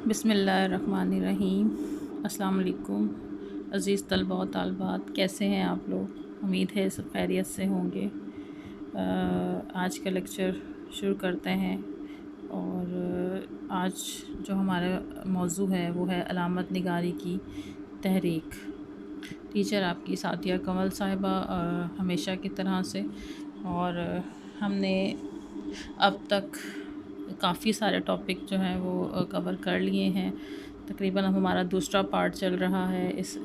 बिस्मिल्लाहिर्रहमानिर्रहीम। अस्सलाम वालेकुम अज़ीज़ तलबा व तालिबात, कैसे हैं आप लोग? उम्मीद है सब खैरियत से होंगे। आज का लेक्चर शुरू करते हैं और आज जो हमारा मौजू है वो है अलामत निगारी की तहरीक। टीचर आपकी सादिया कंवल साहिबा हमेशा की तरह से। और हमने अब तक काफ़ी सारे टॉपिक जो हैं वो कवर कर लिए हैं। तकरीबन अब हमारा दूसरा पार्ट चल रहा है इस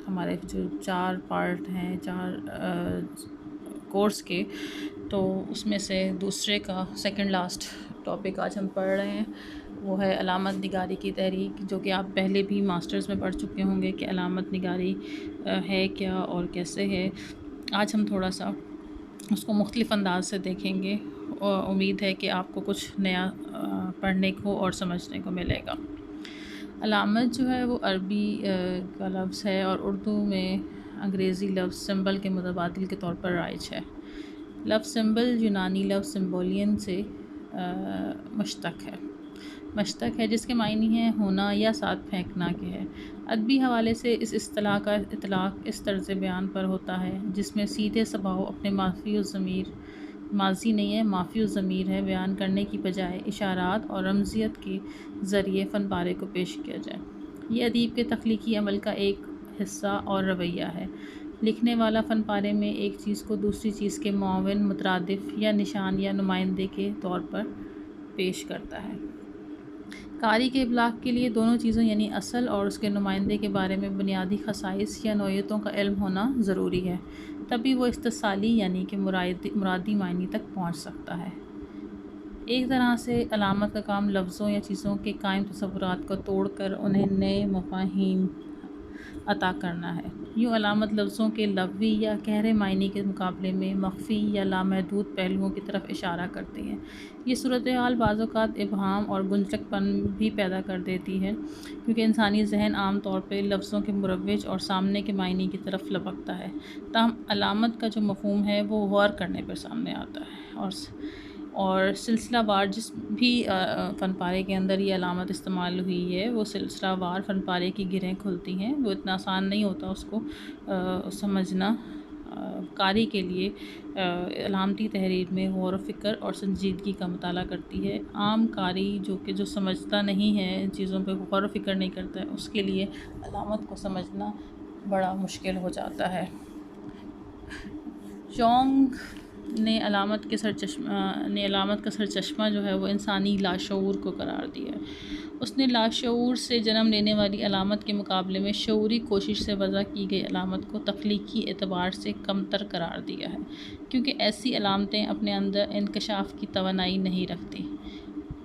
हमारे जो 4 पार्ट हैं 4 कोर्स के, तो उसमें से दूसरे का सेकंड लास्ट टॉपिक आज हम पढ़ रहे हैं। वो है अलामत निगारी की तहरीक, जो कि आप पहले भी मास्टर्स में पढ़ चुके होंगे कि अलामत निगारी है क्या और कैसे है। आज हम थोड़ा सा उसको मुख्तलिफ़ अंदाज से देखेंगे और उम्मीद है कि आपको कुछ नया पढ़ने को और समझने को मिलेगा। अलामत जो है वो अरबी का लफ्ज़ है और उर्दू में अंग्रेज़ी लफ्ज़ सिंबल के मुतबादिल के तौर पर राइज है। लफ्ज़ सिंबल यूनानी लफ्ज़ सिम्बोलियन से मश्तक है जिसके मायने हैं होना या साथ फेंकना के है। अदबी हवाले से इस इस्तिलाह का इतलाक़ इस तर्ज़ बयान पर होता है जिसमें सीधे स्वभाव अपने माज़ी नहीं है माफ़ी ज़मीर है बयान करने की बजाय इशारात और रमज़ियत के ज़रिए फ़न पारे को पेश किया जाए। ये अदीब के तख्लीकी अमल का एक हिस्सा और रवैया है। लिखने वाला फ़न पारे में एक चीज़ को दूसरी चीज़ के मुआविन, मुतरादिफ़ या निशान या नुमाइंदे के तौर पर पेश करता है। कारी के इब्लाग के लिए दोनों चीज़ों यानी असल और उसके नुमाइंदे के बारे में बुनियादी खसाइस या नौइयतों का इल्म होना ज़रूरी है, तभी वो इस्तिसाली यानी कि मुरादी मायने तक पहुँच सकता है। एक तरह से अलामत का काम लफ्ज़ों या चीज़ों के कायम तसव्वुरात को तोड़कर उन्हें नए मफ़ाहीम अता करना है। यूँ अलामत लफ्ज़ों के लफ़वी या गहरे मायने के मुकाबले में मख्फ़ी या लामहदूद पहलुओं की तरफ इशारा करती है। ये सूरत हाल बाज़ औक़ात इबहाम और गुंजलकपन भी पैदा कर देती है, क्योंकि इंसानी ज़हन आम तौर पर लफ्ज़ों के मुरव्वज और सामने के मायने की तरफ लपकता है। ताहम अलामत का जो मफ़हूम है वो गौर करने पर सामने आता है और सिलसिलावार जिस भी फ़नपारे के अंदर ये अलामत इस्तेमाल हुई है वो सिलसिलावार फ़नपारे की गिरहें खुलती हैं। वो इतना आसान नहीं होता उसको समझना। कारी के लिए अलामती तहरीर में गौर व फ़िक्र और संजीदगी का मुताला करती है। आम कारी जो समझता नहीं है, इन चीज़ों पे गौर व फ़िक्र नहीं करता है, उसके लिए अलामत को समझना बड़ा मुश्किल हो जाता है। जोंग ने अलामत का सरचश्मा जो है वो इंसानी लाशऊर को करार दिया है। उसने लाशऊर से जन्म लेने वाली अलामत के मुकाबले में शऊरी कोशिश से वज़ा की गई अलामत को तख्लीकी एतबार से कमतर करार दिया है, क्योंकि ऐसी अलामतें अपने अंदर इंकशाफ की तवानाई नहीं रखती,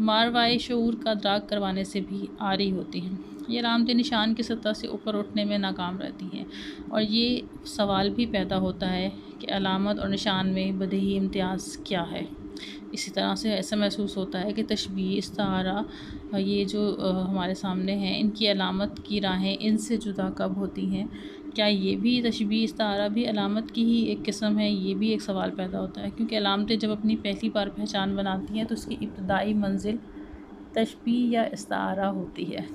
मारवाए शऊर का अदराक करवाने से भी आरी होती हैं। ये अलामतें निशान की सतह से ऊपर उठने में नाकाम रहती हैं और ये सवाल भी पैदा होता है कि अलामत और निशान में बदही इम्तियाज़ क्या है। इसी तरह से ऐसा महसूस होता है कि तशबीह, इस्तारा, ये जो हमारे सामने हैं, इनकी अलामत की राहें इनसे जुदा कब होती हैं? क्या ये भी तशबीह, इस्तारा भी अलामत की ही एक किस्म है? ये भी एक सवाल पैदा होता है, क्योंकि अलामतें जब अपनी पहली बार पहचान बनाती हैं तो उसकी इब्तदाई मंजिल तशबीह या इस्तारा होती है।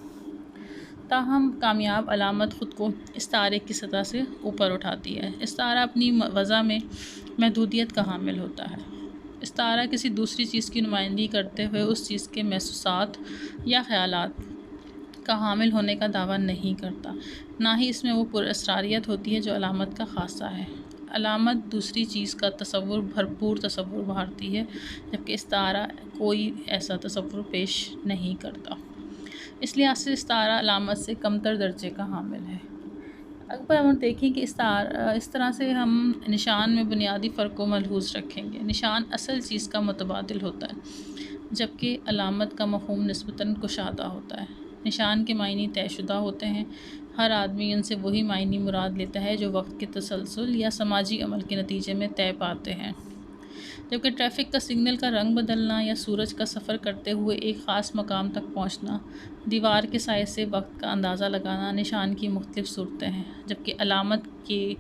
ताहम कामयाब अलामत ख़ुद को इस्तारे की सतह से ऊपर उठाती है। इस्तारा अपनी वज़ा में महदूदियत का हामिल होता है। इस्तारा किसी दूसरी चीज़ की नुमाइंदगी करते हुए उस चीज़ के महसूसात या ख़यालात का हामिल होने का दावा नहीं करता, ना ही इसमें वो पुरअसरारियत होती है जो अलामत का ख़ासा है। अलामत दूसरी चीज़ का भरपूर तसव्वुर उभारती है, जबकि इस्तारा कोई ऐसा तसव्वुर पेश नहीं करता। इस लिहाज से इस्तारा अलामत से कमतर दर्जे का हामिल है। अगर हम देखें कि इस तरह से हम निशान में बुनियादी फ़र्क को मलहूज़ रखेंगे। निशान असल चीज़ का मुतबादिल होता है, जबकि अलामत का मफ़हूम निस्बतन कुशादा होता है। निशान के मायने तयशुदा होते हैं, हर आदमी उनसे वही मायने मुराद लेता है जो वक्त के तसलसल या समाजी अमल के नतीजे में तय पाते हैं। जबकि ट्रैफिक का सिग्नल का रंग बदलना या सूरज का सफ़र करते हुए एक ख़ास मकाम तक पहुंचना, दीवार के साए से वक्त का अंदाज़ा लगाना निशान की मुख्तलिफ़ सूरतें हैं, जबकि अलामत के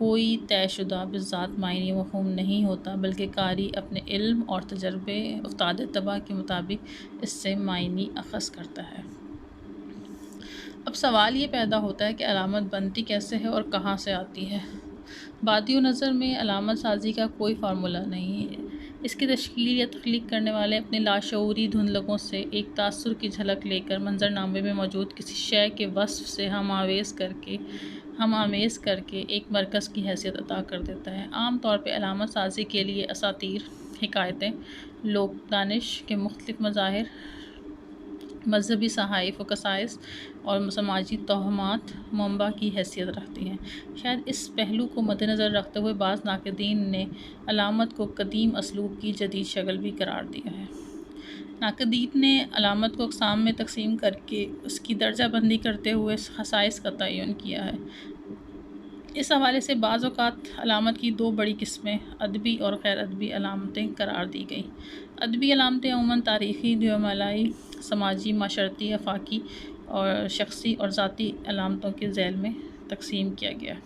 कोई तयशुदा बिज़ात मायने मफ़हूम नहीं होता, बल्कि कारी अपने इल्म और तजर्बे उस्ताद तबा के मुताबिक इससे मायने अख़ज़ करता है। अब सवाल ये पैदा होता है कि अलामत बनती कैसे है और कहाँ से आती है। बादियो नज़र में अलामत साजी का कोई फार्मूला नहीं है। इसकी तश्कील या तख्लीक करने वाले अपने लाशऊरी धुंधलकों से एक तासुर की झलक लेकर मंजरनामे में मौजूद किसी शय के वस्फ़ से हम आमेज़ करके एक मरकज़ की हैसियत अता कर देता है। आम तौर पर अलामत साजी के लिए असातीर, हिकायतें, लोक दानिश के मुख्तलिफ़ मज़ाहिर, मजहबी सहाइफ़ व कसाइस और समाजी तोहमात मंबा की हैसियत रखती हैं। शायद इस पहलू को मद्देनज़र रखते हुए बाज़ नाक़दीन ने अलामत को कदीम असलूब की जदीद शक्ल भी करार दिया है। नाक़दीन ने अलामत को अक़साम में तकसीम करके उसकी दर्जा बंदी करते हुए ख़साइस का तयन किया है। इस हवाले से बाज़ औक़ात अलामत की दो बड़ी किस्में अदबी और गैर अदबी अलामतें करार दी गई। अदबी अलामतें अमूमन तारीख़ी, ड्योमालाई, समाजी, माशरती, आफाकी और शख्सी और ज़ाती अलामतों के ज़ैल में तकसीम किया गया।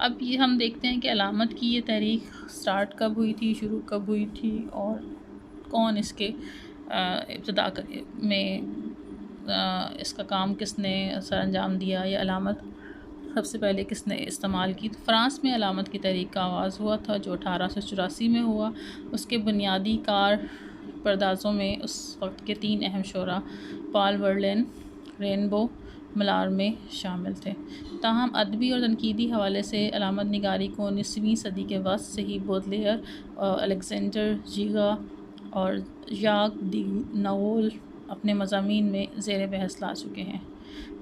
अब ये हम देखते हैं कि अलामत की ये तहरीक स्टार्ट कब हुई थी, शुरू कब हुई थी और कौन इसके इब्तिदा में इसका काम किसने सर अंजाम दिया या अलामत सबसे पहले किसने इस्तेमाल की। तो फ़्रांस में अलामत की तहरीक का आगाज़ हुआ था, जो 1884 में हुआ। उसके बुनियादी कार परदाज़ों में उस वक्त के 3 अहम शोरा पॉल वर्लेन, रेनबो, मलारमे शामिल थे। ताहम अदबी और तनकीदी हवाले से अलामत निगारी को 19वीं सदी के वस्त से ही बोदलेयर, अलेक्जेंडर जीगा और याक दी नवोल अपने मज़ामीन में ज़ेर बहस ला चुके हैं।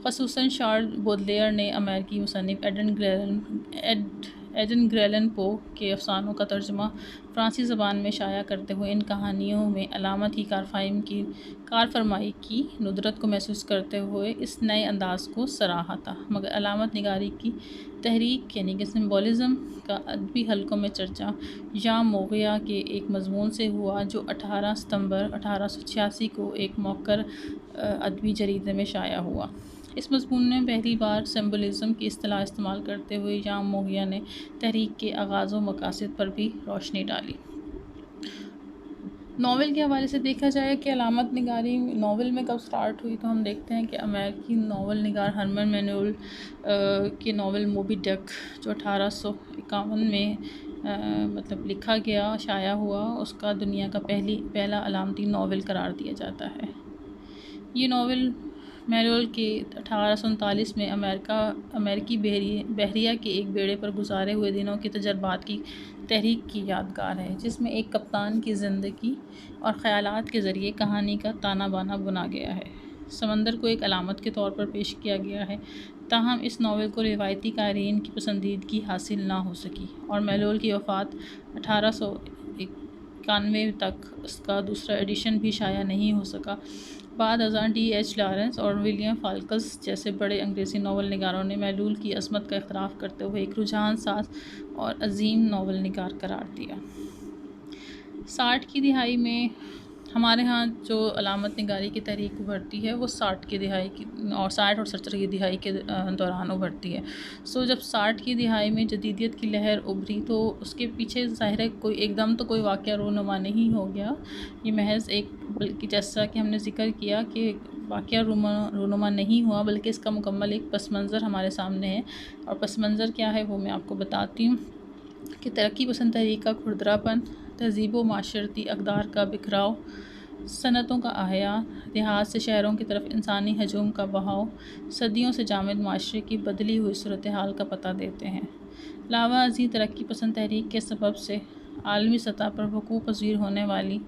ख़ुसूसन शार्ल बोदलेयर ने अमेरिकी मुसन्निफ़ एडन ग्रेलन पो के अफ़सानों का तर्जुमा फ़्रांसी ज़बान में शाया करते हुए इन कहानियों में अलामत की कारफरमाई की नुदरत को महसूस करते हुए इस नए अंदाज़ को सराहा था। मगर अलामत निगारी की तहरीक यानी कि सिम्बोलिज़म का अदबी हलकों में चर्चा या मोगिया के एक मज़मून से हुआ, जो 18 सितंबर 1886 को एक मौकर अदबी जरीदे में शाया हुआ। इस मज़मून में पहली बार सिम्बोलिज़म की इस्तिलाह इस्तेमाल करते हुए याम मोगिया ने तहरीक के आगाज़ व मकासद पर भी रोशनी डाली। नावल के हवाले से देखा जाए कि अलामत निगारी नावल में कब स्टार्ट हुई, तो हम देखते हैं कि अमेरिकी नावल निगार हरमन मैनुअल के नावल मोबी डिक, जो 1851 में मतलब लिखा गया, शाया हुआ, उसका दुनिया का पहला अलामती नावल करार दिया जाता है। ये नावल मैनुअल के 1839 में अमेरिकी बहरिया के एक बेड़े पर गुजारे हुए दिनों के तजर्बात की तहरीक की यादगार है, जिसमें एक कप्तान की ज़िंदगी और ख़यालात के ज़रिए कहानी का ताना बाना बुना गया है। समंदर को एक अलामत के तौर पर पेश किया गया है। ताहम इस नावल को रिवायती क़ारीन की पसंदीदगी हासिल ना हो सकी और मैनुअल की वफ़ात 1891 तक उसका दूसरा एडिशन भी शाया नहीं हो सका। बाद अज़ां D.H. लॉरेंस और विलियम फाल्कस जैसे बड़े अंग्रेज़ी नावल निगारों ने मैनुअल की अज़मत का इख्तराफ़ करते हुए एक रुझान साज और अजीम नावल निगार करार दिया। 60 की दिहाई में हमारे यहाँ जो अलामत निगारी की तहरीक उभरती है वो 60 की दिहाई की और 60 और 70 की दिहाई के दौरान उभरती है। जब 60 की दिहाई में जदीदियत की लहर उभरी तो उसके पीछे ज़ाहिर है कोई एकदम तो कोई वाक़या रूनुमा नहीं हो गया। ये महज़ एक, बल्कि जैसा कि हमने ज़िक्र किया कि वाक़या रूनुमा नहीं हुआ, बल्कि इसका मुकम्मल एक पस मंज़र हमारे सामने है। और पस मंज़र क्या है वो मैं आपको बताती हूँ कि तरक्की पसंद तहरीक का खुरदरापन, तहज़ीब व माशरती अक़दार का बिखराव, सनतों का अहया, देहात से शहरों की तरफ इंसानी हजूम का बहाव सदियों से जामिद माशरे की बदली हुई सूरत हाल का पता देते हैं। लावाज़ी तरक्की पसंद तहरीक के सबब से आलमी सतह पर वक़ूअ पज़ीर होने वाली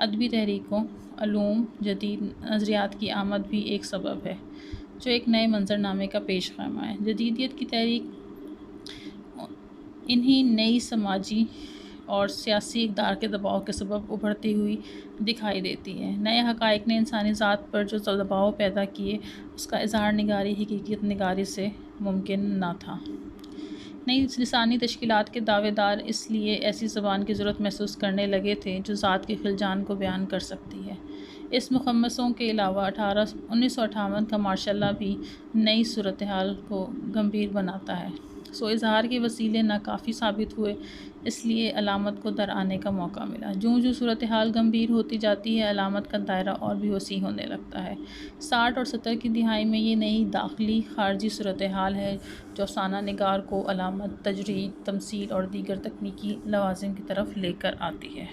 अदबी तहरीकों, अलूम, जदीद नज़रियात की आमद भी एक सबब है, जो एक नए मंजरनामे का पेश ख़ैमा है। जदीदियत की तहरीक इन्हीं नई समाजी और सियासी इक़दार के दबाव के सबब उभरती हुई दिखाई देती है। नए हक़ाइक़ ने इंसानी ज़ात पर जो दबाव पैदा किए, उसका इज़हार निगारी हकीकत निगारी से मुमकिन न था। नई लिसानी तश्कीलात के दावेदार इसलिए ऐसी ज़बान की ज़रूरत महसूस करने लगे थे जो ज़ात के खिलजान को बयान कर सकती है। इस मुखम्मसों के अलावा 1958 का मार्शल लॉ भी नई सूरत हाल को गंभीर बनाता है। सो इजहार के वसीले नाकाफ़ी साबित हुए, इसलिए अलामत को दर आने का मौका मिला। जो जो सूरत हाल गंभीर होती जाती है, अलामत का दायरा और भी वसी होने लगता है। 60 और 70 की दिहाई में ये नई दाखिली खारजी सूरत हाल है जो अफसाना निगार को अलामत, तजरीद, तमसील और दीगर तकनीकी लवाज़िम की तरफ लेकर आती है।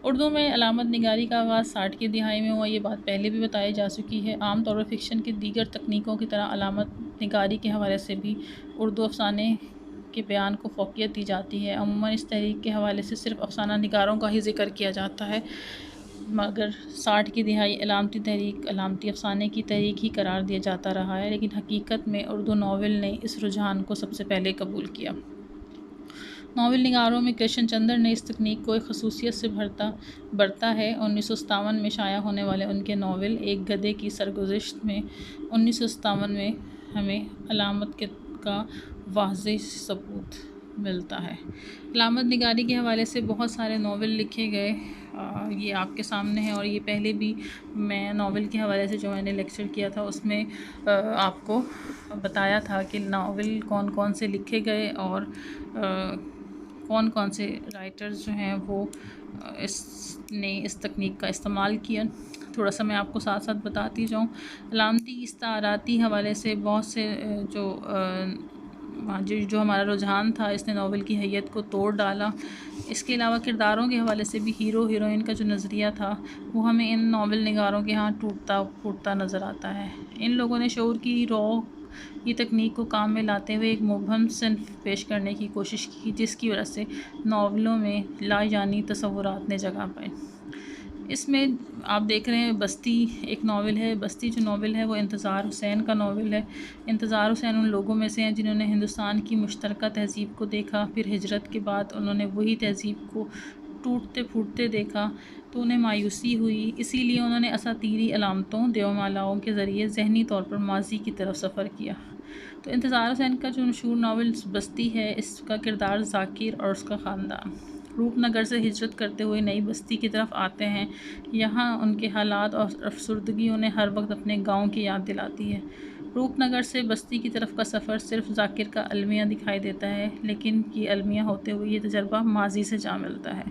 उर्दू में अलामत निगारी का आगाज़ 60 की दिहाई में हुआ। ये बात पहले भी बताई जा चुकी है। आम तौर पर फ़िक्शन की दीगर तकनीकों की तरह अलामत निगारी के हवाले से भी उर्दू अफसाने के बयान को फ़ौक़ियत दी जाती है। अमूमन इस तहरीक के हवाले से सिर्फ़ अफसाना निगारों का ही ज़िक्र किया जाता है, मगर 60 की दिहाई अलामती तहरीक अलामती अफसाने की तहरीक ही करार दिया जाता रहा है। लेकिन हकीकत में उर्दू नावल ने इस रुझान को सबसे पहले कबूल किया। नावल निगारों में कृष्ण चंद्र ने इस तकनीक को एक खसूसियत से बरता है। 1957 में शाया होने वाले उनके नावल एक गधे की सरगुज़िश्त में 1957 में हमें अलामत का वाज़ेह सबूत मिलता है। अलामत निगारी के हवाले से बहुत सारे नावल लिखे गए, ये आपके सामने है। और ये पहले भी मैं नावल के हवाले से जो मैंने लेक्चर किया था उसमें आपको बताया था कि नावल कौन कौन से लिखे गए और कौन कौन से राइटर्स जो हैं वो इस तकनीक का इस्तेमाल किया। थोड़ा सा मैं आपको साथ साथ बताती जाऊँ। अलामती इस्ताराती हवाले से बहुत से जो हमारा रुझान था, इसने नावल की हैयत को तोड़ डाला। इसके अलावा किरदारों के हवाले से भी हीरो हीरोइन का जो नज़रिया था वो हमें इन नावल निगारों के यहाँ टूटता फूटता नज़र आता है। इन लोगों ने शऊर की ये तकनीक को काम में लाते हुए एक मुबहम सिन्फ पेश करने की कोशिश की, जिसकी वजह से नावलों में लाजानी तसव्वुरात ने जगह पाए। इसमें आप देख रहे हैं बस्ती एक नावल है। बस्ती जो नावल है वो इंतज़ार हुसैन का नावल है। इंतज़ार हुसैन उन लोगों में से हैं जिन्होंने हिंदुस्तान की मुश्तरका तहज़ीब को देखा, फिर हिजरत के बाद उन्होंने वही तहज़ीब को टूटते फूटते देखा तो उन्हें मायूसी हुई। इसीलिए उन्होंने असातीरी अलामतों देवमालाओं के ज़रिए ज़हनी तौर पर माजी की तरफ सफ़र किया। तो इंतज़ार हुसैन का जो मशहूर नावल बस्ती है, इसका किरदार ज़ाकिर और उसका ख़ानदान रूपनगर से हिजरत करते हुए नई बस्ती की तरफ आते हैं। यहाँ उनके हालात और अफसुर्दगी उन्हें हर वक्त अपने गाँव की याद दिलाती है। रूपनगर से बस्ती की तरफ का सफ़र सिर्फ ज़ाकिर का अलमिया दिखाई देता है, लेकिन ये अलमिया होते हुए ये तजर्बा माजी से जा मिलता है।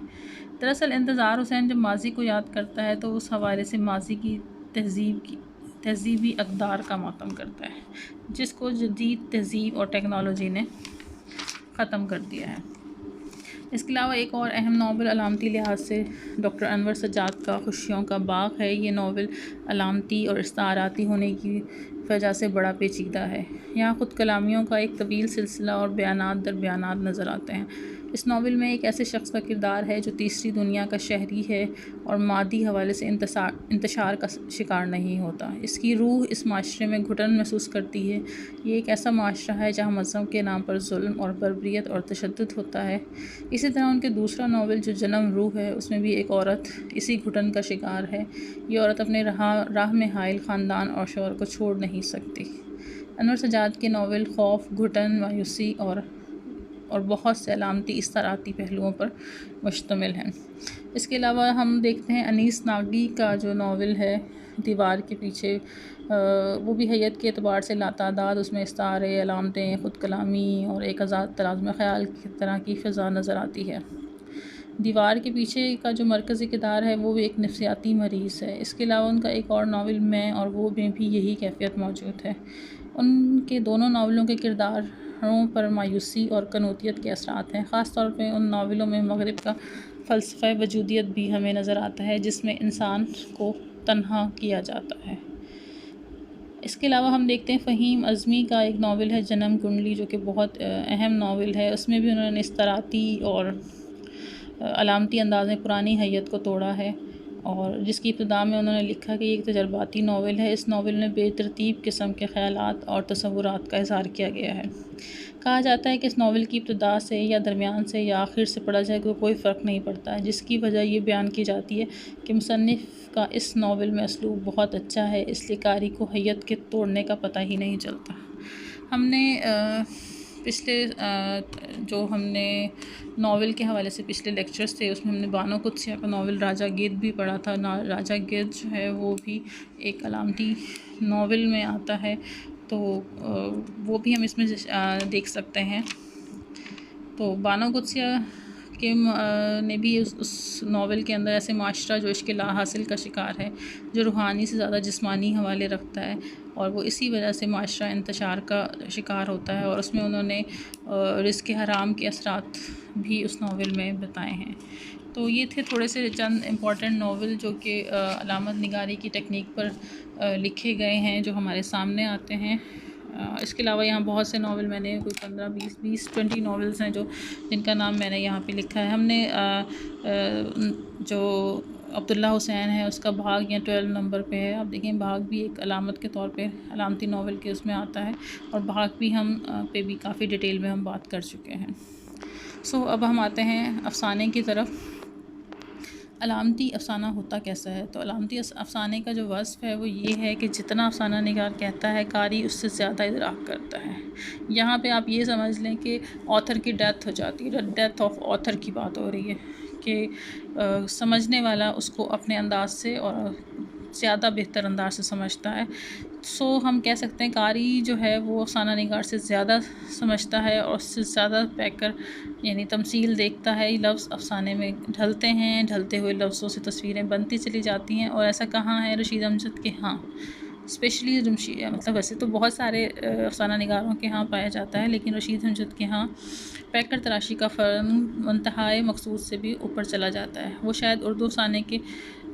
दरअसल इंतज़ार हुसैन जब माजी को याद करता है तो उस हवाले से माजी की तहज़ीबी अक़दार का मातम करता है, जिसको जदीद तहज़ीब और टेक्नोलॉजी ने ख़त्म कर दिया है। इसके अलावा एक और अहम नावल अलामती लिहाज से डॉक्टर अनवर सज्जाद का खुशियों का बाग है। ये नावल अलामती और इस्ताराती होने की वजह से बड़ा पेचीदा है। यहाँ ख़ुद कलामियों का एक तवील सिलसिला और बयानात दर बयानात नज़र आते हैं। इस नावल में एक ऐसे शख्स का किरदार है जो तीसरी दुनिया का शहरी है और मादी हवाले से इंतशार का शिकार नहीं होता। इसकी रूह इस माशरे में घुटन महसूस करती है। ये एक ऐसा माशरा है जहाँ मज़हब के नाम पर जुल्म और बर्बरियत और तशद्दुद होता है। इसी तरह उनके दूसरा नावल जो जन्म रूह है, उसमें भी एक औरत इसी घुटन का शिकार है। ये औरत अपने राह में हाइल ख़ानदान और शौहर को छोड़ नहीं सकती। अनवर सज्जाद के नावल खौफ, घुटन, मायूसी और बहुत से अलामती इस्ताराती पहलुओं पर मुश्तमिल हैं। इसके अलावा हम देखते हैं अनीस नागी का जो नावल है दीवार के पीछे, वो भी हैयत के एतबार से लातादाद उसमें इस्तारे, अलामतें, ख़ुद कलामी और एक आज़ाद तराज़ुम ख़याल की तरह की फ़िज़ा नज़र आती है। दीवार के पीछे का जो मरकज़ी किरदार है वो भी एक नफ्सियाती मरीज़ है। इसके अलावा उनका एक और नावल मैं और वो में भी यही कैफियत मौजूद है। उनके दोनों नावलों के किरदारों पर मायूसी और कनूतियत के असरात हैं। ख़ास तौर पे उन नावलों में मग़रिब का फ़लसफ़ा वजूदियत भी हमें नज़र आता है, जिसमें इंसान को तन्हा किया जाता है। इसके अलावा हम देखते हैं फ़हीम अज़मी का एक नावल है जन्म कुंडली, जो कि बहुत अहम नावल है। उसमें भी उन्होंने इस्ताराती और अलामती अंदाज़ में पुरानी हैयत को तोड़ा है और जिसकी इब्तिदा में उन्होंने लिखा कि एक तजर्बाती नावल है। इस नावल में बेतरतीब किस्म के ख़यालात और तसव्वुरात का इज़हार किया गया है। कहा जाता है कि इस नावल की इब्तिदा से या दरमियान से या आखिर से पढ़ा जाए तो कोई फ़र्क नहीं पड़ता है, जिसकी वजह ये बयान की जाती है कि मुसन्निफ़ का इस नावल में असलूब बहुत अच्छा है, इसलिए कारी को हैयत के तोड़ने का पता ही नहीं चलता। हमने पिछले जो हमने नावल के हवाले से पिछले लेक्चर्स थे उसमें हमने बानो कुद्सिया का नावल राजा गिद्ध भी पढ़ा था। राजा गिद्ध जो है वो भी एक अलामती नावल में आता है तो वो भी हम इसमें देख सकते हैं। तो बानो कुद्सिया के ने भी उस नावल के अंदर ऐसे माशरा जो इश्क़ हासिल का शिकार है, जो रूहानी से ज़्यादा जिस्मानी हवाले रखता है, और वो इसी वजह से माशरा इंतशार का शिकार होता है, और उसमें उन्होंने रिज़्क़ हराम के असरात भी उस नावल में बताए हैं। तो ये थे थोड़े से चंद इम्पॉर्टेंट नावल जो कि अलामत निगारी की टेक्निक पर लिखे गए हैं, जो हमारे सामने आते हैं। इसके अलावा यहाँ बहुत से नावल मैंने कोई 15-20 नावल्स हैं जो जिनका नाम मैंने यहाँ पे लिखा है। हमने जो अब्दुल्ला हुसैन है उसका भाग यहाँ 12 नंबर पे है। आप देखें भाग भी एक अलामत के तौर पे अलामती नावल के उसमें आता है, और भाग भी हम पे भी काफ़ी डिटेल में हम बात कर चुके हैं। सो अब हम आते हैं अफ़साने की तरफ। अलामती अफ़साना होता कैसा है? तो अलामती अफ़साने का जो वस्फ़ है वो ये है कि जितना अफ़साना निगार कहता है, कारी उससे ज़्यादा इदराक करता है। यहाँ पे आप ये समझ लें कि ऑथर की डेथ हो जाती है, डेथ ऑफ ऑथर की बात हो रही है कि समझने वाला उसको अपने अंदाज से और ज़्यादा बेहतर अंदाज से समझता है। सो हम कह सकते हैं कारी जो है वो अफ़साना निगार से ज़्यादा समझता है और उससे ज़्यादा पैकर यानी तमसील देखता है। लफ्ज़ अफ़साने में ढलते हैं, ढलते हुए लफ्ज़ों से तस्वीरें बनती चली जाती हैं। और ऐसा कहाँ है रशीद अमजद के हाँ, स्पेशली मतलब वैसे तो बहुत सारे अफ़साना निगारों के यहाँ पाया जाता है, लेकिन रशीद अमजद के यहाँ पैकर तराशी का फ़न मुंतहाए मकसूद से भी ऊपर चला जाता है। वो शायद उर्दू अफ़साने के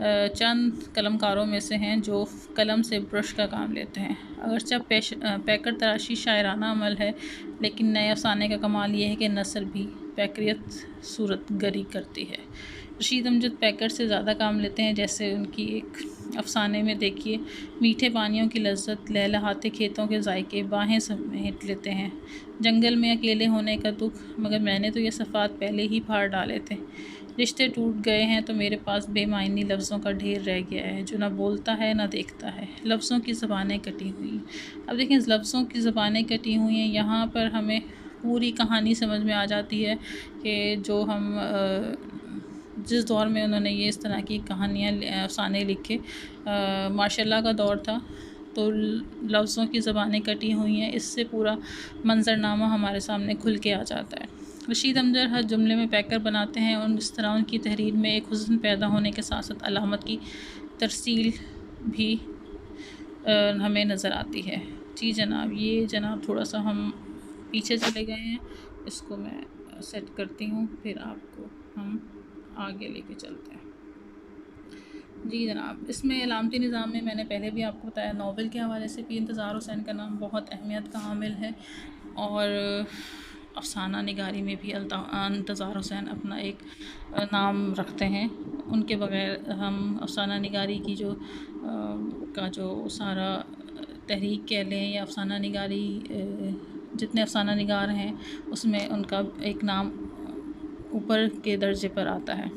चंद कलमकारों में से हैं जो कलम से ब्रश का काम लेते हैं। अगरचे पैकर तराशी शायराना अमल है, लेकिन नए अफ़साने का कमाल ये है कि नसर भी पैकरियत सूरत गरी करती है। रशीद अमजद पैकर से ज़्यादा काम लेते हैं, जैसे उनकी एक अफ़साने में देखिए, मीठे पानियों की लज्जत, लहलहाते खेतों के जायके बाहें समेट लेते हैं, जंगल में अकेले होने का दुख, मगर मैंने तो ये सफ़ात पहले ही फाड़ डाले थे, रिश्ते टूट गए हैं तो मेरे पास बेमायनी लफ्ज़ों का ढेर रह गया है, जो ना बोलता है ना देखता है, लफ्ज़ों की ज़बानें कटी हुई। अब देखें, लफ्ज़ों की ज़बानें कटी हुई हैं, यहाँ पर हमें पूरी कहानी समझ में आ जाती है कि जो हम जिस दौर में उन्होंने ये इस तरह की कहानियाँ अफ़साने लिखे, माशाल्लाह का दौर था, तो लफ्ज़ों की ज़बानें कटी हुई हैं, इससे पूरा मंजरनामा हमारे सामने खुल के आ जाता है। रशीद अमजद हर जुमले में पैकर बनाते हैं, और इस तरह उनकी तहरीर में एक हुस्न पैदा होने के साथ साथ अलामत की तरसील भी हमें नज़र आती है। जी जनाब, ये जनाब थोड़ा सा हम पीछे चले गए हैं, इसको मैं सेट करती हूँ, फिर आपको हम आगे लेके चलते हैं। जी जनाब, इसमें अलामती निज़ाम में मैंने पहले भी आपको बताया, नावल के हवाले से भी इंतज़ार हुसैन का नाम बहुत अहमियत का हामिल है, और अफ़साना निगारी में भी इंतज़ार हुसैन अपना एक नाम रखते हैं। उनके बग़ैर हम अफ़साना निगारी की जो सारा तहरीक कह लें या अफ़साना निगारी जितने अफ़साना निगार हैं उसमें उनका एक नाम ऊपर के दर्जे पर आता है।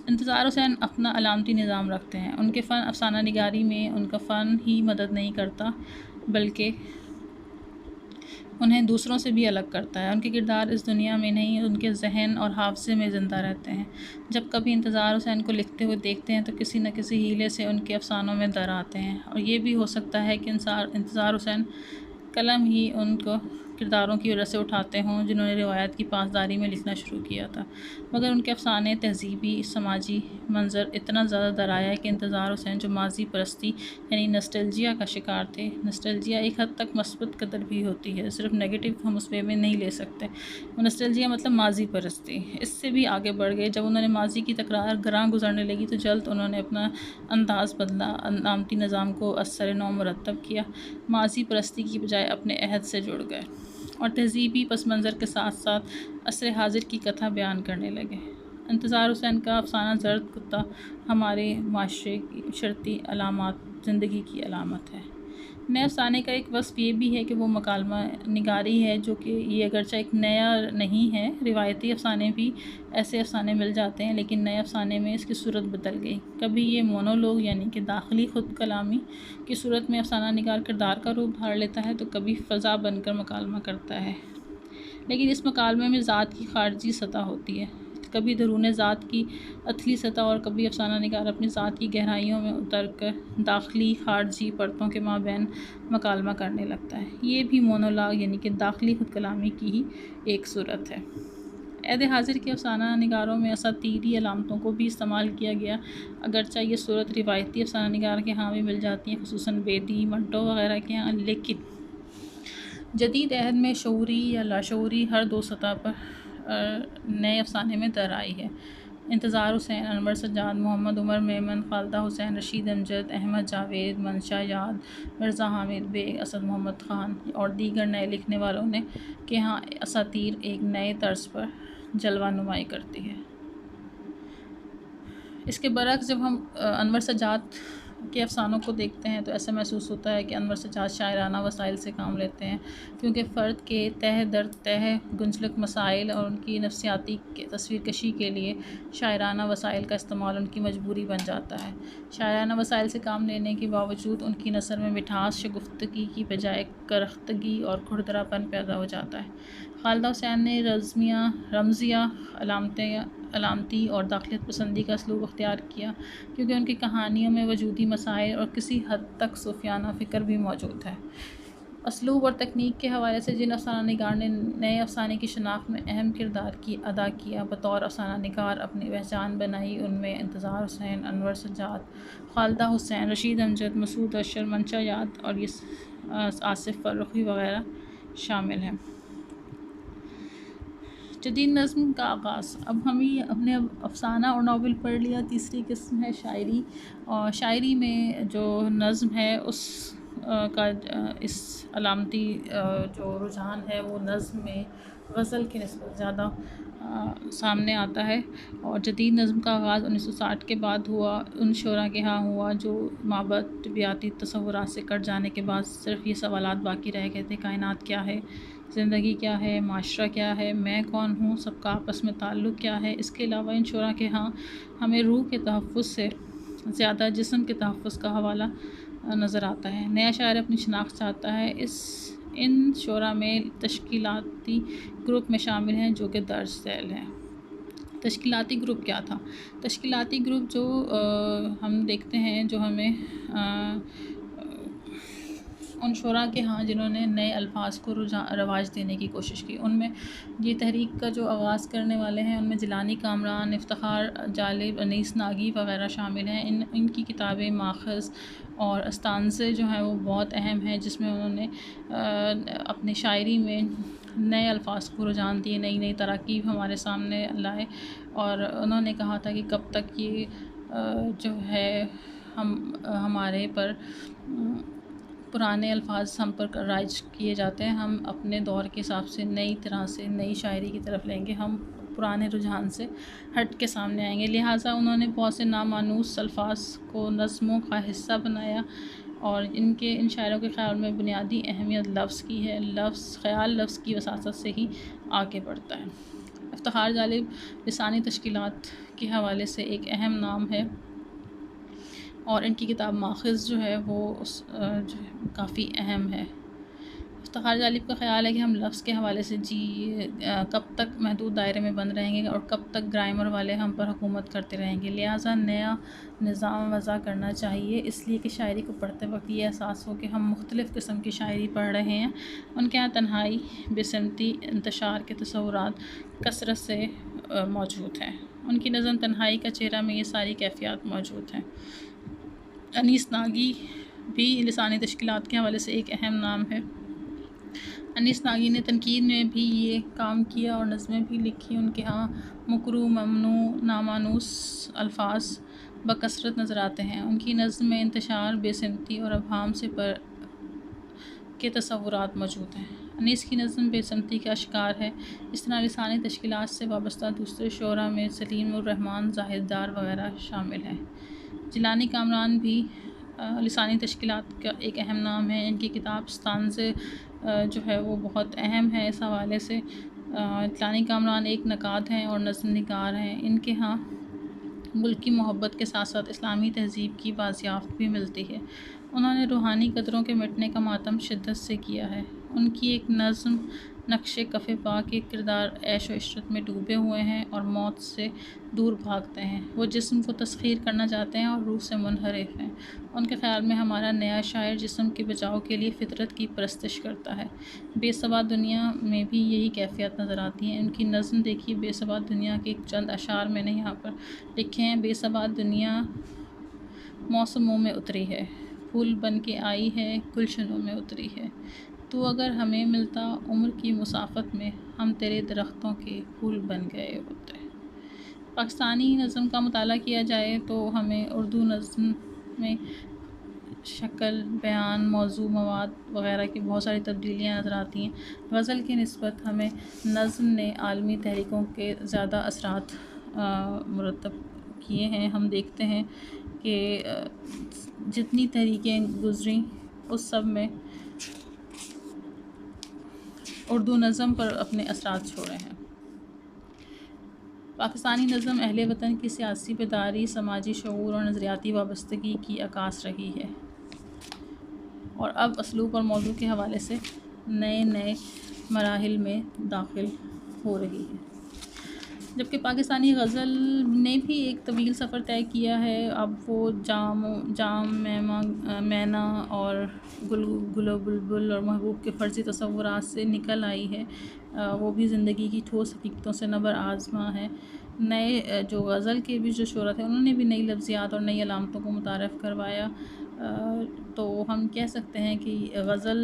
इंतज़ार हुसैन अपना अलामती निज़ाम रखते हैं। उनके फ़न अफ़साना निगारी में उनका फ़न ही मदद नहीं करता, बल्कि उन्हें दूसरों से भी अलग करता है। उनके किरदार इस दुनिया में नहीं, उनके जहन और हाफ़ज़े में ज़िंदा रहते हैं। जब कभी इंतज़ार हुसैन को लिखते हुए देखते हैं तो किसी न किसी हीले से उनके अफ़सानों में दर आते हैं, और ये भी हो सकता है कि इंतज़ार हुसैन कलम ही उनको किरदारों की वजह से उठाते हों जिन्होंने रिवायत की पासदारी में लिखना शुरू किया था, मगर उनके अफ़साने तहज़ीबी समाजी मंज़र इतना ज़्यादा दराया कि इंतज़ार हुसैन जो माजी परस्ती यानी नस्टैल्जिया का शिकार थे, नस्टैल्जिया एक हद तक मस्बत कदर भी होती है, सिर्फ नेगेटिव हम उस वे में नहीं ले सकते। नस्टैल्जिया मतलब माजी परस्ती, इससे भी आगे बढ़ गए। जब उन्होंने माजी की तकरार ग्रां गुजरने लगी तो जल्द उन्होंने अपना अंदाज़ बदला, अलामती निज़ाम को असर नौ मुरतब किया, माजी परस्ती की बजाय अपने अहद से जुड़ गए, और तहज़ीबी पस मंज़र के साथ साथ असर हाजिर की कथा बयान करने लगे। इंतज़ार हुसैन का अफ़साना ज़र्द कुत्ता हमारे माशरे की शर्ती अलामत ज़िंदगी की अलामत है। नए अफ़साने का एक वस्फ़ ये भी है कि वो मकालमा निगारी है, जो कि ये अगरचे एक नया नहीं है। रिवायती अफ़साने भी ऐसे अफ़साने मिल जाते हैं, लेकिन नए अफ़साने में इसकी सूरत बदल गई। कभी ये मोनोलॉग यानी कि दाखिली ख़ुद कलामी की सूरत में अफ़साना निगार किरदार का रूप धार लेता है, तो कभी फ़ज़ा बनकर मकालमा करता है, लेकिन इस मकालमे में ज़ात की खारजी सतह होती है। कभी दरून ज़ात की अथली सतह और कभी अफसाना निगार अपनी ज़ात की गहराइयों में उतर कर दाखिली खारजी परतों के माबैन मकालमा करने लगता है। ये भी मोनोलॉग यानी कि दाखिली खुद कलामी की ही एक सूरत है। ऐद हाजिर के अफसाना निगारों में असातीरी अलामतों को भी इस्तेमाल किया गया, अगरचे ये सूरत रिवायती अफसाना निगार के यहाँ भी मिल जाती हैं, खुसूसन बेदी मंटो वगैरह के यहाँ। लेकिन जदीद अहद में शऊरी या लाशऊरी हर दो सतह पर नए अफसाने में दर आई है। इंतज़ार हुसैन, अनवर सज्जाद, मोहम्मद उमर मेमन, खालदा हुसैन, रशीद अमजद, अहमद जावेद, मंशा याद, मिर्ज़ा हामिद बेग, असद मोहम्मद ख़ान और दीगर नए लिखने वालों ने के यहाँ असातीर एक नए तर्ज पर जलवा नुमाई करती है। इसके बरक्स जब हम अनवर सज्जाद के अफसानों को देखते हैं तो ऐसा महसूस होता है कि अनवर सज्जाद शायराना वसाइल से काम लेते हैं, क्योंकि फ़र्द के तह दर तह गुंजलक मसाइल और उनकी नफ्सियाती तस्वीर कशी के लिए शायराना वसाइल का इस्तेमाल उनकी मजबूरी बन जाता है। शायराना वसाइल से काम लेने के बावजूद उनकी नसर में मिठास शगुफ्तगी की बजाय करख्तगी और खुरदरापन पैदा हो जाता है। खालदा हुसैन ने रमज़िया अलामती और दाखिलियत पसंदी का असलूब अख्तियार किया, क्योंकि उनकी कहानियों में वजूदी मसाइल और किसी हद तक सूफियाना फ़िक्र भी मौजूद है। असलूब और तकनीक के हवाले से जिन अफसाना निगार ने नए अफसाने की शनाख्त में अहम किरदार अदा किया, बतौर अफसाना निगार अपनी पहचान बनाई, उनमें इंतज़ार हुसैन, अनवर सज्जाद, खालदा हुसैन, रशीद अमजद, मसूद अशर, मंशा याद और ये आसिफ फ़र्रुख़ी वगैरह शामिल हैं। जदीद नज़्म का आगाज़। अब हमें अपने अफसाना और नावल पढ़ लिया। तीसरी किस्म है शायरी, और शायरी में जो नज़्म है उस का इस अलामती जो रुझान है वो नज़्म में गज़ल की निस्बत ज़्यादा सामने आता है। और जदीद नज़्म का आगाज़ 1960 के बाद हुआ, उन शोरा के यहाँ हुआ जो माबद तबियाती तसव्वुरात से कट जाने के बाद सिर्फ़ ये सवालात बाकी रह गए थे: कायनात क्या है, ज़िंदगी क्या है, माशरा क्या है, मैं कौन हूँ, सबका आपस में ताल्लुक़ क्या है। इसके अलावा इन शोरा के यहाँ हमें रूह के तहफ़्फ़ुज़ से ज़्यादा जिस्म के तहफ़्फ़ुज़ का हवाला नज़र आता है। नया शायर अपनी शनाख्त चाहता है। इन शोरा में तश्कीलाती ग्रुप में शामिल हैं जो कि दर्ज झैल हैं। तश्कीलाती ग्रुप क्या था? तश्कीलाती ग्रुप जो हम देखते हैं, जो हमें उन शोरा के यहाँ जिन्होंने नए अल्फाज को रवाज देने की कोशिश की, उनमें ये तहरीक का जो आगाज़ करने वाले हैं उनमें जिलानी कामरान, इफ्तिखार जालिब, अनीस नागी वगैरह शामिल हैं। इनकी किताबें माखज़ और अस्तांज़े जो हैं वो बहुत अहम हैं, जिसमें उन्होंने अपनी शायरी में नए अल्फाज को रुझान दिए, नई नई तराकीब हमारे सामने लाए। और उन्होंने कहा था कि कब तक ये जो है हमारे पर पुराने अल्फाज हम पर राइज किए जाते हैं, हम अपने दौर के हिसाब से नई तरह से नई शायरी की तरफ लेंगे, हम पुराने रुझान से हट के सामने आएंगे। लिहाजा उन्होंने बहुत से नामानूस अल्फाज को नज़्मों का हिस्सा बनाया। और इन शायरों के ख़्याल में बुनियादी अहमियत लफ्ज़ की है। ख़याल लफ्ज़ की वसासत से ही आगे बढ़ता है। इफ्तिखार जालिब लिसानी तश्कीलात के हवाले से एक अहम नाम है, और इनकी किताब माखज़ जो है वो काफ़ी अहम है। इफ्तिखार जालिब का ख़्याल है कि हम लफ्ज़ के हवाले से कब तक महदूद दायरे में बंद रहेंगे और कब तक ग्रामर वाले हम पर हुकूमत करते रहेंगे। लिहाजा नया निज़ाम वज़ा करना चाहिए, इसलिए कि शायरी को पढ़ते वक्त ये एहसास हो कि हम मुख्तलिफ़ किस्म की शायरी पढ़ रहे हैं। उनके यहाँ तन्हाई, बेसमती, इंतशार के तसव्वुरात कसरत से मौजूद हैं। उनकी नज़म तन्हाई का चेहरा में ये सारी कैफ़ियत मौजूद हैं। अनीस नागी भी लिसानी तश्कीलात के हवाले से एक अहम नाम है। अनीस नागी ने तनकीद में भी ये काम किया और नज़में भी लिखी। उनके यहाँ मुकरू, ममनू, नामानूस अल्फाज बकसरत नज़र आते हैं। उनकी नज़म में इंतशार, बेसमती और अबहाम से पर के तसव्वुरात मौजूद हैं। अनीस की नज़म बेसमती का शिकार है। इस तरह लिसानी तश्कीलात से वाबस्ता दूसरे शोरा में सलीम उर रहमान, ज़ाहिदार वगैरह शामिल हैं। जिलानी कामरान भी लिसानी तश्कीलात का एक अहम नाम है। इनकी किताब स्तांज़े जो है वो बहुत अहम है इस हवाले से। जिलानी कामरान एक नक़ाद हैं और नज़्म निगार हैं। इनके यहाँ मुल्क की मोहब्बत के साथ साथ इस्लामी तहज़ीब की बाज़ियाफ़त भी मिलती है। उन्होंने रूहानी कदरों के मिटने का मातम शिद्दत से किया है। उनकी एक नज़्म नक्शे कफ़े पा के किरदार ऐश व इशरत में डूबे हुए हैं और मौत से दूर भागते हैं। वो जिस्म को तस्ख़ीर करना चाहते हैं और रूह से मुनहरिफ हैं। उनके ख़्याल में हमारा नया शायर जिस्म के बचाव के लिए फ़ितरत की परस्तिश करता है। बेसवाद दुनिया में भी यही कैफ़ियत नज़र आती है। उनकी नज़्म देखिए, बेसवाद दुनिया के चंद अशार मैंने यहाँ पर लिखे हैं। बेसवाद दुनिया मौसमों में उतरी है, फूल बन के आई है, गुलशनों में उतरी है। तू अगर हमें मिलता उम्र की मुसाफत में, हम तेरे दरख्तों के फूल बन गए होते। पाकिस्तानी नज़म का मुताला किया जाए तो हमें उर्दू नज़म में शक्ल, बयान, मौजू, मवाद वग़ैरह की बहुत सारी तब्दीलियाँ नज़र आती हैं। गज़ल की निस्बत हमें नज़म ने आलमी तहरीकों के ज़्यादा असरात मुरतब किए हैं। हम देखते हैं कि जितनी तहरीकें गुज़री उस सब में उर्दू नज़म पर अपने असरात छोड़े हैं। पाकिस्तानी नज़म अहले वतन की सियासी बेदारी, समाजी शऊर और नज़रियाती वाबस्तगी की अक्कास रही है और अब असलूब और मौजू के हवाले से नए नए मराहिल में दाखिल हो रही है। जबकि पाकिस्तानी गज़ल ने भी एक तवील सफ़र तय किया है। अब वो जाम मैना और गुलो बुलबुल और महबूब के फ़र्ज़ी तसव्वुरात से निकल आई है। वो भी ज़िंदगी की ठोस हकीकतों से नबर आज़मा है। नए जो गज़ल के भी जो शोरा थे, उन्होंने भी नई लफ्ज़ियात और नई अलामतों को मुतारफ़ करवाया। तो हम कह सकते हैं कि गज़ल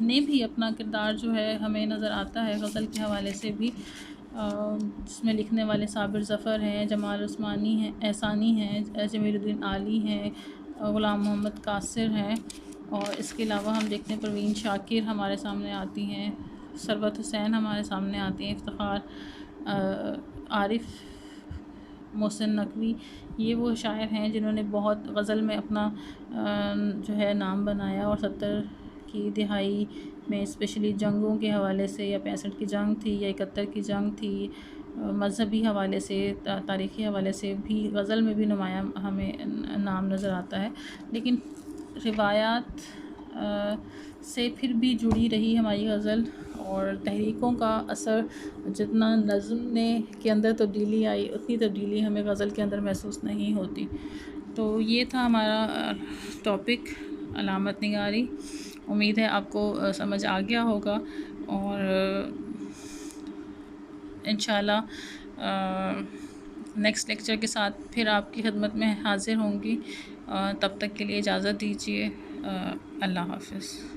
ने भी अपना किरदार जो है हमें नज़र आता है गज़ल के हवाले से भी, जिसमें लिखने वाले साबिर ज़फ़र हैं, जमाल उस्मानी हैं, एहसानी हैं, जमीलुद्दीन आली हैं, ग़ुलाम मोहम्मद कासिर हैं और इसके अलावा हम देखते हैं परवीन शाकिर हमारे सामने आती हैं, सरवत हुसैन हमारे सामने आती हैं, इफ्तिखार आरिफ, मोहसिन नकवी। ये वो शायर हैं जिन्होंने बहुत गज़ल में अपना जो है नाम बनाया और 70 की दिहाई में स्पेशली जंगों के हवाले से, या 65 की जंग थी या 71 की जंग थी, मज़हबी हवाले से, तारीख़ी हवाले से भी गज़ल में भी नुमायाँ हमें नाम नज़र आता है। लेकिन रिवायात से फिर भी जुड़ी रही हमारी गज़ल और तहरीकों का असर जितना नज़्म ने के अंदर तब्दीली आई, उतनी तब्दीली हमें गज़ल के अंदर महसूस नहीं होती। तो ये था हमारा टॉपिक अलामत निगारी। उम्मीद है आपको समझ आ गया होगा और इंशाल्लाह नेक्स्ट लेक्चर के साथ फिर आपकी खिदमत में हाज़िर होंगी। तब तक के लिए इजाज़त दीजिए। अल्लाह हाफ़िज़।